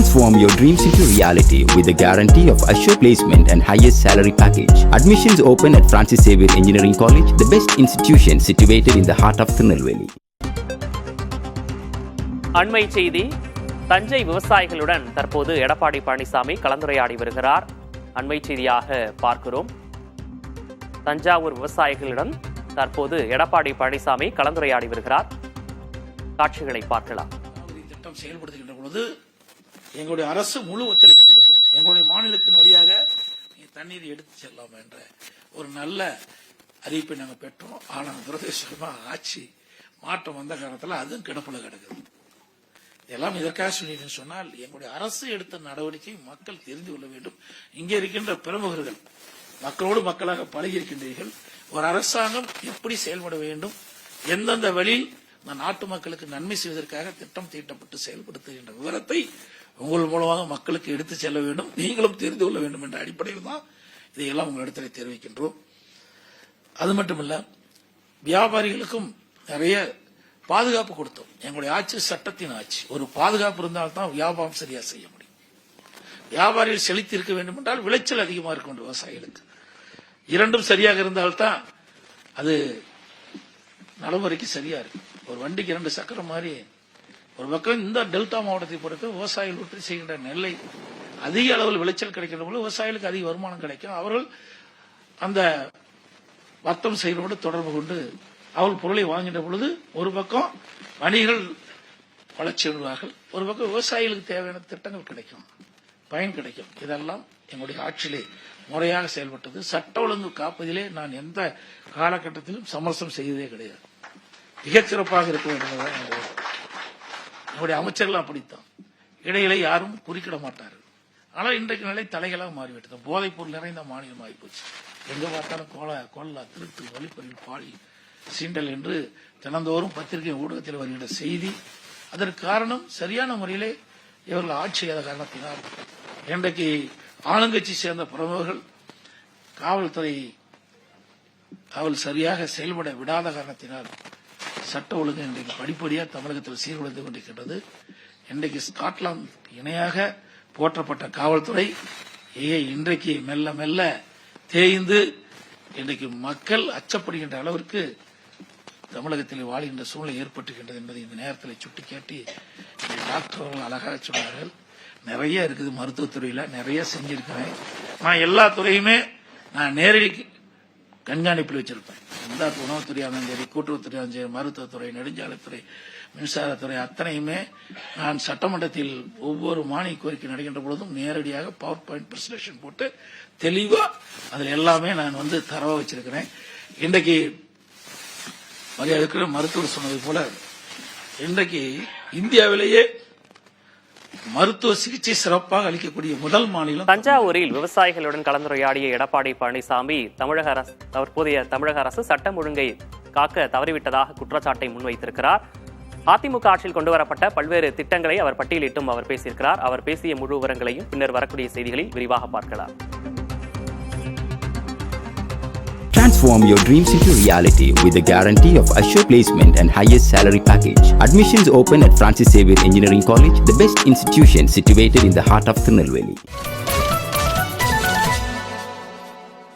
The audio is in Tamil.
Transform your dreams into reality with the guarantee of assured placement and highest salary package. Admissions open at Francis Xavier Engineering College, the best institution situated in the heart of Tirunelveli. அண்மை செய்தி. தஞ்சை விவசாயிகளுடன் தற்போது எடப்பாடி பழனிசாமி கலந்துரையாடி வருகிறார். அண்மை செய்தியாக பார்க்கிறோம். தஞ்சாவூர் விவசாயிகளிடம் தற்போது எடப்பாடி பழனிசாமி கலந்துரையாடி வருகிறார். காட்சிகளை பார்க்கலாம். திட்டம் செயல்படுத்துகின்ற பொழுது எங்களுடைய அரசு முழு ஒத்துழைப்பு கொடுக்கும். எங்களுடைய மாநிலத்தின் வழியாக தண்ணீர் எடுத்து செல்லலாம் என்ற ஒரு நல்ல அறிவிப்பை நாங்கள் பெற்றோம். ஆனால் துரதிருஷ்டமா ஆட்சி மாற்றம் வந்த காரணத்தில் அதுவும் கிடப்புல கிடக்குது. இதெல்லாம் இதற்காக சொல்லிட்டு சொன்னால் எங்களுடைய அரசு எடுத்த நடவடிக்கை மக்கள் தெரிந்து கொள்ள வேண்டும். இங்கே இருக்கின்ற பிரமுகர்கள் மக்களோடு மக்களாக பழகி இருக்கின்றீர்கள். ஒரு அரசாங்கம் எப்படி செயல்பட வேண்டும், எந்தெந்த வழியில் நாட்டு மக்களுக்கு நன்மை செய்வதற்காக திட்டம் தீட்டப்பட்டு செயல்படுத்துகின்ற விவரத்தை உங்கள் மூலமாக மக்களுக்கு எடுத்து செல்ல வேண்டும், நீங்களும் தெரிந்து கொள்ள வேண்டும் என்ற அடிப்படையில் தான் இதையெல்லாம் உங்களிடத்தில் தெரிவிக்கின்றோம். அது மட்டுமல்ல, வியாபாரிகளுக்கும் நிறைய பாதுகாப்பு கொடுத்தோம். எங்களுடைய ஆட்சி சட்டத்தின் ஆட்சி. ஒரு பாதுகாப்பு இருந்தால்தான் வியாபாரம் சரியா செய்ய முடியும். வியாபாரிகள் செழித்து இருக்க வேண்டும் என்றால் விளைச்சல் அதிகமாக இருக்கும் விவசாயிகளுக்கு. இரண்டும் சரியாக இருந்தால்தான் அது நடைமுறைக்கு சரியா இருக்கு. ஒரு வண்டிக்கு 2 சக்கரம் மாதிரி ஒரு பக்கம் இந்த டெல்டா மாவட்டத்தை பொறுத்து விவசாயிகள் உற்பத்தி செய்கின்ற நெல்லை அதிக அளவில் விளைச்சல் கிடைக்கின்ற போது விவசாயிகளுக்கு அதிக வருமானம் கிடைக்கும். அவர்கள் அந்த வர்த்தம் செய்வதோடு தொடர்பு கொண்டு அவள் பொருளை வாங்கின்ற பொழுது ஒரு பக்கம் வணிகர்கள் வளர்ச்சி அடைவார்கள், ஒரு பக்கம் விவசாயிகளுக்கு தேவையான திட்டங்கள் கிடைக்கும், பயன் கிடைக்கும். இதெல்லாம் எங்களுடைய ஆட்சியிலே முறையாக செயல்பட்டது. சட்ட ஒழுங்கு காப்பதிலே நான் எந்த காலகட்டத்திலும் சமரசம் செய்ததே கிடையாது. மிகச்சிறப்பாக இருக்க வேண்டும். என்னுடைய அமைச்சர்கள் அப்படித்தான். இடையிலே யாரும் குறுக்கிட மாட்டார்கள். ஆனால் இன்றைக்கு நிலை தலைகளாக மாறிவிட்டது. போதைப் பொருள் நிறைந்த மாநிலம் ஆகிப்போச்சு. எங்க பார்த்தாலும் கொள்ளா, திருட்டு, வழிப்பறிகள், பாலி, சீண்டல் என்று தினந்தோறும் பத்திரிகை ஊடகத்தில் வருகின்ற செய்தி. அதற்கு காரணம் சரியான முறையிலே இவர்கள் ஆட்சி செய்யாத காரணத்தினால் இன்றைக்கு ஆளுங்கட்சி சேர்ந்த பிரமுகர்கள் காவல் சரியாக செயல்பட விடாத காரணத்தினால் சட்ட ஒழுங்கு இன்றைக்கு படிப்படியாக தமிழகத்தில் சீர்குலைந்து கொண்டிருக்கின்றது. இன்றைக்கு ஸ்காட்லாந்து இணையாக போற்றப்பட்ட காவல்துறை இன்றைக்கு மெல்ல மெல்ல தேய்ந்து இன்றைக்கு மக்கள் அச்சப்படுகின்ற அளவிற்கு தமிழகத்தில் வாழ்கின்ற சூழ்நிலை ஏற்பட்டுகின்றது என்பதை இந்த நேரத்தில் சுட்டிக்காட்டி டாக்டர்கள் அழகாக சொன்னார்கள். நிறைய இருக்குது மருத்துவத்துறையில, நிறைய செஞ்சிருக்கிறேன். நான் எல்லா துறையுமே நான் நேரடி கண்காணிப்பில் வச்சிருப்பேன். எந்த உணவுத்துறையாக இருந்தாலும் சரி, கூட்டுறவுத்துறையாக சரி, மருத்துவத்துறை, நெடுஞ்சாலைத்துறை, மின்சாரத்துறை அத்தனையுமே நான் சட்டமன்றத்தில் ஒவ்வொரு மானிய கோரிக்கை நடக்கின்ற பொழுதும் நேரடியாக பவர் பாயிண்ட் பிரசன்டேஷன் போட்டு தெளிவா அதில் எல்லாமே நான் தரவா வச்சிருக்கிறேன். இன்றைக்கு மரியாதைக்குரிய மருத்துவர் சொன்னது போல இன்றைக்கு இந்தியாவிலேயே மருத்துவ சிகிச்சை சிறப்பாக அளிக்கக்கூடிய முதல் மாநிலம் தஞ்சாவூரில் விவசாயிகளுடன் கலந்துரையாடிய எடப்பாடி பழனிசாமி தற்போதைய தமிழக அரசு சட்டம் ஒழுங்கை காக்க தவறிவிட்டதாக குற்றச்சாட்டை முன்வைத்திருக்கிறார். அதிமுக ஆட்சியில் கொண்டுவரப்பட்ட பல்வேறு திட்டங்களை அவர் பட்டியலிட்டும் அவர் பேசியிருக்கிறார். அவர் பேசிய முழு விவரங்களையும் பின்னர் வரக்கூடிய செய்திகளில் விரிவாக பார்க்கலாம். Transform your dreams into reality with the guarantee of assured placement and highest salary package. Admissions open at Francis Xavier Engineering College, the best institution situated in the heart of Tirunelveli.